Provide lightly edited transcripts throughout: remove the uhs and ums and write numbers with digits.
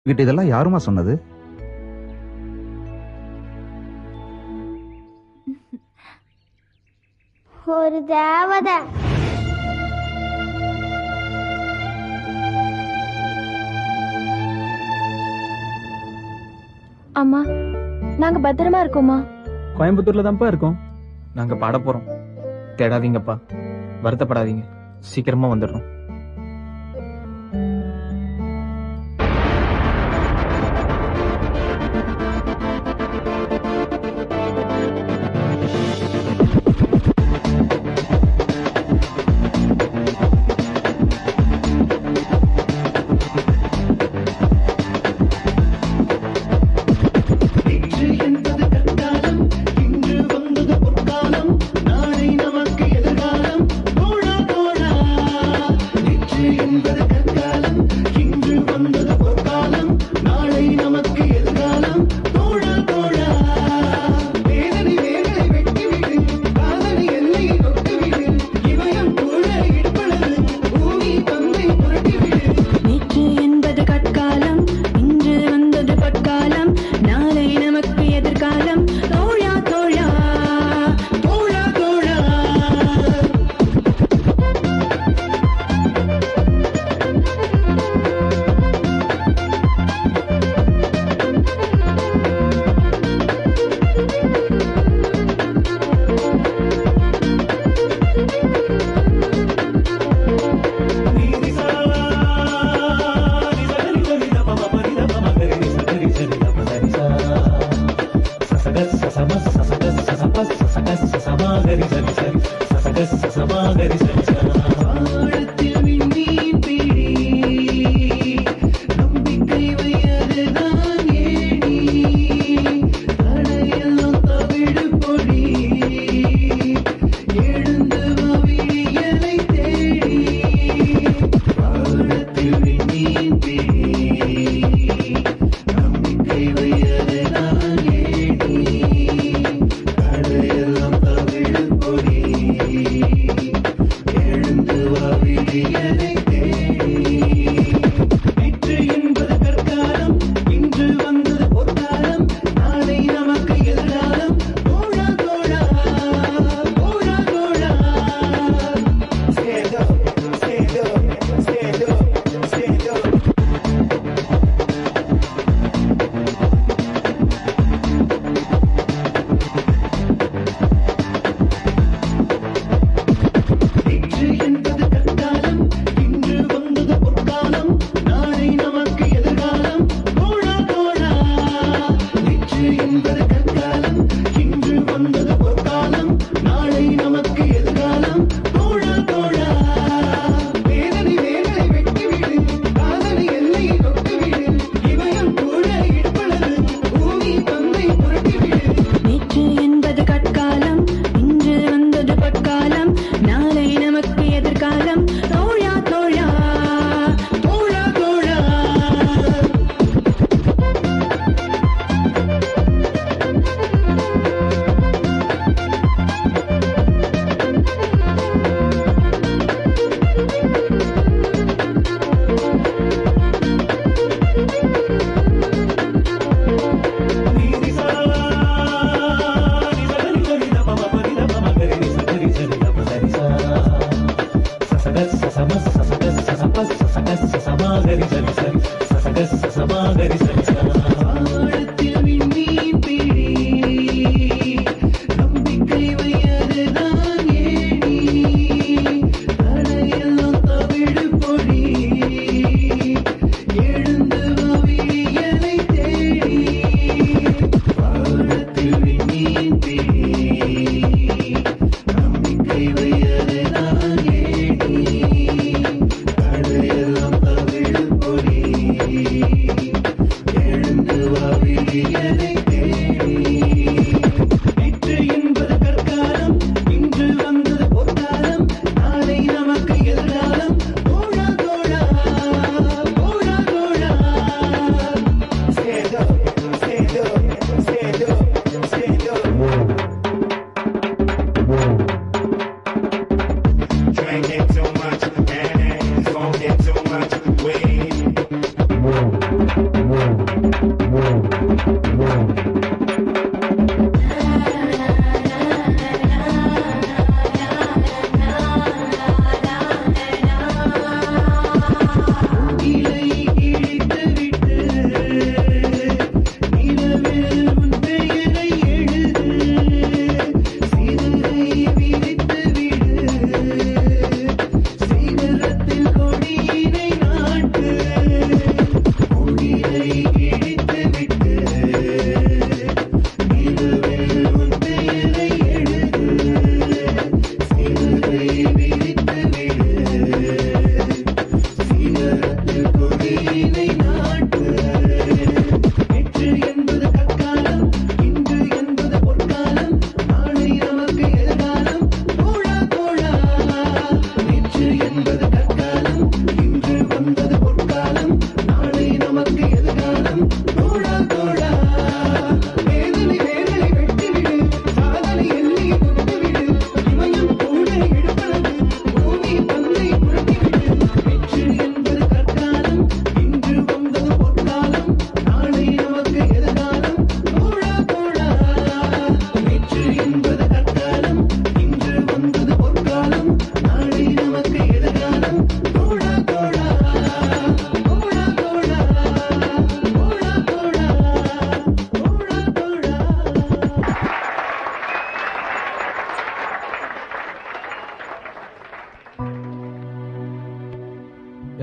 கிட்ட இதெல்லாம் யாருமா சொன்னது? ஒரு தேவதை. அம்மா, நாங்க பத்திரமா இருக்கோமா? கோயம்புத்தூர்ல தான்ப்பா இருக்கோம். நாங்க பாட போறோம். தேடாதீங்கப்பா, வருத்தப்படாதீங்க, சீக்கிரமா வந்துடுறோம்.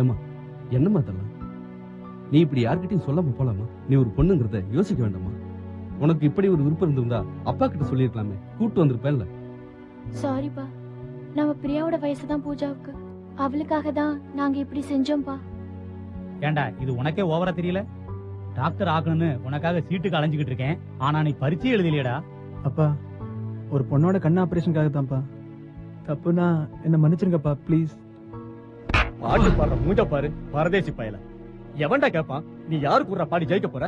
ஏமா என்னம்மா அதெல்லாம்? நீ இப்படி யார்கிட்டயும் சொல்லாம போலாமா? நீ ஒரு பொண்ணுங்கிறத யோசிக்க வேண்டாமா? உனக்கு இப்படி ஒரு விருப்பம் இருந்திருந்தா அப்பா கிட்ட சொல்லிருக்கலாமே, கூட்டு வந்திருப்பேன்ல. சாரிப்பா, நம்ம பிரியாவோட வயசு தான் பூஜாவுக்கு. அவளுக்காக தான் நாங்க இப்படி செஞ்சோம்பா. ஏண்டா இது உனக்கே ஓவரா தெரியல? டாக்டர் ஆகணும்னு உனக்காக சீட்டுக்கு அலைஞ்சுக்கிட்டு இருக்கேன், ஆனா நீ பரீட்சை எழுதலையடா. அப்பா, ஒரு பொண்ணோட கண்ணு ஆபரேஷனுக்காக தான்ப்பா. தப்புனா என்ன மன்னிச்சிருங்கப்பா ப்ளீஸ். பாட்டு பாடுற மூஞ்ச பாரு, பரதேசி பயல. எவன்டா கேப்பான்? நீ யாரு கூட பாடி ஜெயிக்க போற?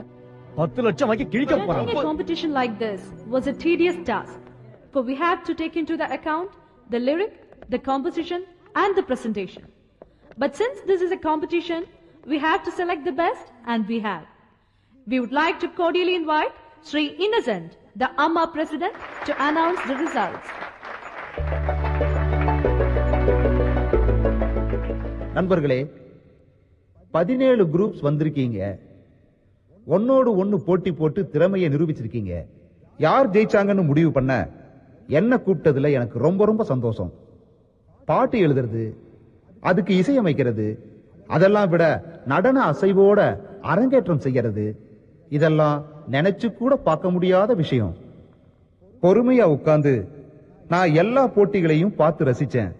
10 லட்சம் வாங்கி கிழிக்க போற. Running a competition like this was a tedious task, for we have to take into the account the lyric, the composition, and the presentation. But since this is a competition, we have to select the best, and we have. We would like to cordially invite Sri Innocent, the Amma President, to announce the results. நண்பர்களே, 17 groups வந்திருக்கீங்க. ஒன்னோடு ஒன்னு போட்டி போட்டு திறமையை நிரூபிச்சிருக்கீங்க. யார் ஜெயிச்சாங்கன்னு முடிவு பண்ண என்ன கூப்பிட்டதுல எனக்கு ரொம்ப ரொம்ப சந்தோஷம். பாட்டு எழுதுறது, அதுக்கு இசையமைக்கிறது, அதெல்லாம் விட நடன அசைவோட அரங்கேற்றம் செய்யறது, இதெல்லாம் நினைச்சு கூட பார்க்க முடியாத விஷயம். பொறுமையா உட்கார்ந்து நான் எல்லா போட்டிகளையும் பார்த்து ரசிச்சேன்.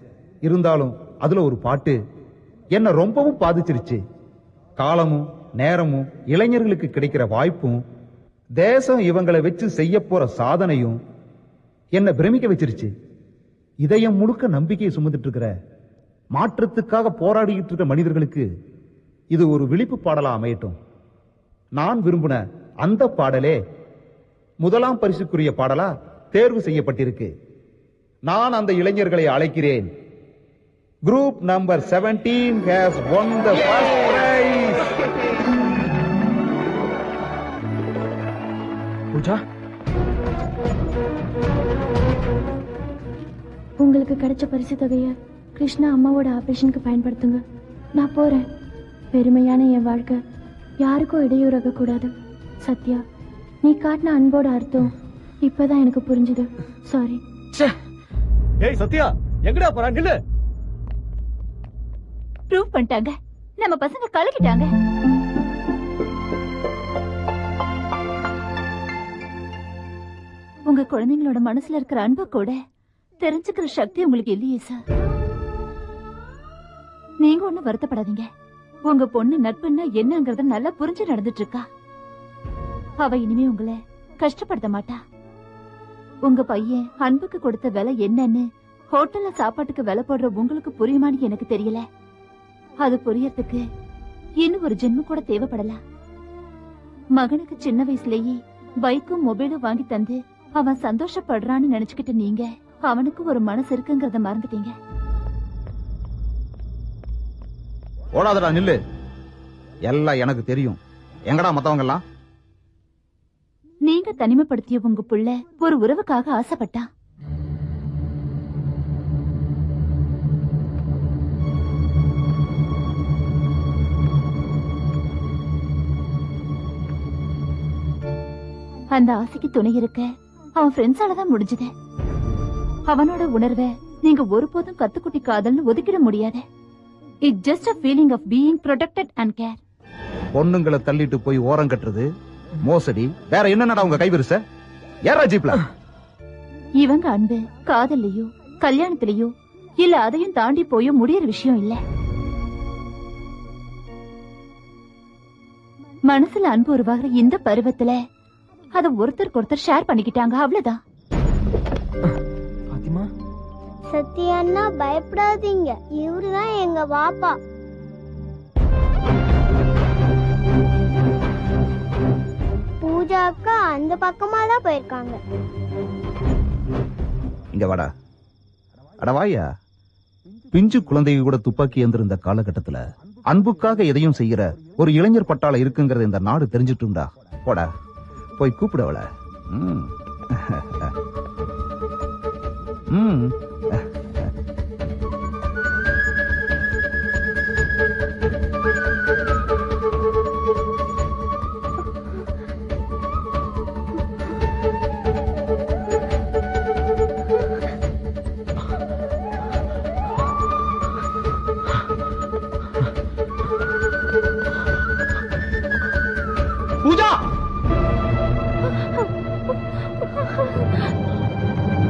இருந்தாலும் அதுல ஒரு பாட்டு என்ன ரொம்பவும் பாதிச்சிருச்சு. காலமும் நேரமும் இளைஞர்களுக்கு கிடைக்கிற வாய்ப்பும் தேசம் இவங்களை வச்சு செய்ய போற சாதனையும் என்ன பிரமிக்க வச்சிருச்சு. இதயம் முழுக்க நம்பிக்கையை சுமந்துட்டு இருக்கிற, மாற்றத்துக்காக போராடிட்டு இருக்கிற மனிதர்களுக்கு இது ஒரு விழிப்பு பாடலா அமையட்டும். நான் விரும்பின அந்த பாடலே முதலாம் பரிசுக்குரிய பாடலா தேர்வு செய்யப்பட்டிருக்கு. நான் அந்த இளைஞர்களை அழைக்கிறேன். Group number 17 has won the first prize. Pooja, உங்களுக்கு கிடைச்ச பரிசு தொகைய கிருஷ்ணா அம்மாவோட ஆபரேஷனுக்கு பயன்படுத்துங்க. நான் போறேன். பெருமையான என் வாழ்க்கை யாருக்கும் இடையூறாக கூடாது. சத்யா, நீ காட்டின அன்போட அர்த்தம் இப்பதான் எனக்கு புரிஞ்சுது. சாரி. ஏய் சத்யா, எங்கடா போற? நில்லு. ப்ரூவ் பண்ணிட்டாங்க, நம்ம பசங்க கலக்கிட்டாங்க. உங்க குழந்தைங்களோட மனசுல இருக்கிற அன்பை கூட தெரிஞ்சுக்கிற சக்தி உங்களுக்கு இல்லையே சார். நீங்க ஒண்ணும் வருத்தப்படாதீங்க. உங்க பொண்ணு நட்புன்னா என்னங்கறத நல்லா புரிஞ்சு நடந்துட்டு இருக்கா. அவ இனிமே உங்களை கஷ்டப்படுத்த மாட்டா. உங்க பையன் அன்புக்கு கொடுத்த விலை என்னன்னு ஹோட்டல்ல சாப்பாட்டுக்கு விலை போடுற உங்களுக்கு புரியுமான்னு எனக்கு தெரியல. அது புரியறதுக்கு இன்னும் ஒரு ஜென்மம் கூட தேவைப்படலாம். மகனுக்கு சின்ன வயசுலயே பைக்கும் மொபைலும் வாங்கி தந்து அவன் சந்தோஷப்படுறான்னு நினைச்சுக்கிட்டு நீங்க அவனுக்கு ஒரு மனசு இருக்குங்கறத மறந்துட்டீங்க. ஓடாதடா, நில்லு. எல்லாம் எனக்கு தெரியும். எங்கடா மத்தவங்க எல்லாம்? நீங்க தனிமைப்படுத்திய உங்க புள்ள ஒரு உறவுக்காக ஆசைப்பட்டா. அந்த ஆசைக்கு துணை இருக்க அவன் ஃப்ரெண்ட்ஸாலதான் முடிஞ்சது. அவனோட உணர்வை நீங்க ஒருபோதும் கத்துக்குட்டி காதல்னு ஒதுக்கிட முடியாது. It just a feeling of being protected and care. பொண்ணுங்களை தள்ளிட்டு போய் ஓரம் கட்டுறது மோசடி. வேற என்னடா உங்க கைவிரிச? ஏறா ஜீப்ல. இவங்க அன்பு காதல்லையோ கல்யாணத்திலயோ இல்ல அதையும் தாண்டி போயோ முடியற விஷயம் இல்ல. மனசுல அன்பு உருவாகிற இந்த பருவத்துல அத ஒருத்தருக்கு ஒருத்தர் ஷேர் பண்ணிக்கிட்டாங்க, அவ்வளவுதான். பாத்திமா, சத்யாண்ணா பயப்படாதீங்க, இவருதான் எங்க பாப்பா. பூஜா அக்கா அந்த பக்கமா தான் போயிருக்காங்க. இங்க வாடா. அட வாயா. பிஞ்சு குழந்தைங்க கூட துப்பாக்கி ஏந்திருந்த காலகட்டத்துல அன்புக்காக எதையும் செய்யற ஒரு இளைஞர் பட்டாளம் இருக்குங்கறத இந்த நாடு தெரிஞ்சிட்டும்டா. போடா போய் கூப்பிடவள. பூஜா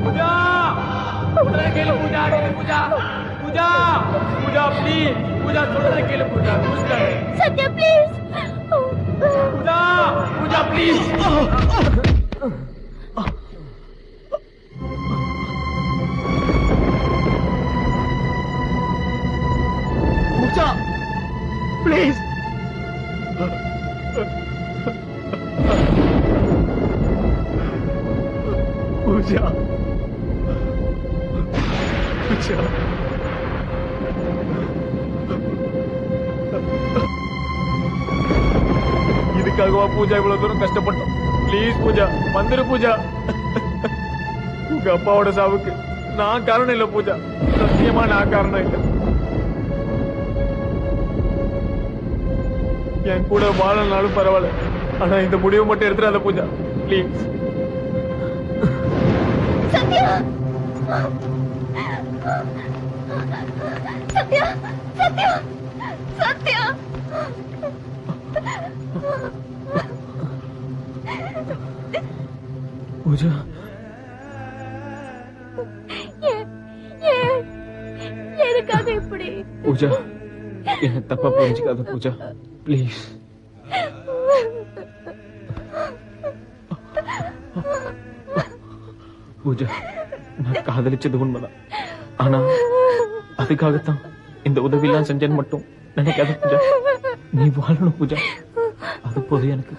பூஜா சொல்றத கேளு பூஜா. பூஜா பூஜா பூஜா ப்ளீஸ். பூஜா சொல்றத கேளு Pooja. Sathya please. Pooja Pooja please. Pooja please. Pooja Pooja இதுக்காகவா பூஜா இவ்வளவு தூரம் கஷ்டப்பட்டோம்? ப்ளீஸ் பூஜா வந்துரு பூஜா. உங்க அப்பாவோட சாவுக்கு நான் காரணம் இல்ல பூஜா, சத்தியமா நான் காரணம் இல்ல. என் கூட வாழனாலும் பரவாயில்ல, ஆனா இந்த முடிவு மட்டும் எடுத்துடாத பூஜா ப்ளீஸ். சத்யா சத்யா சத்யா சத்யா. பூஜா, எதுக்காக இப்படி? பூஜா என்ன தப்பா புரிஞ்சுக்காத பூஜா, ப்ளீஸ். பூஜா, நான் காதலிச்சது உண்மைதான், ஆனா அதுக்காகத்தான் இந்த உதவி எல்லாம் செஞ்சேன்னு மட்டும் நினைக்காத பூஜா. நீ வாழணும் பூஜா, அது போதும் எனக்கு.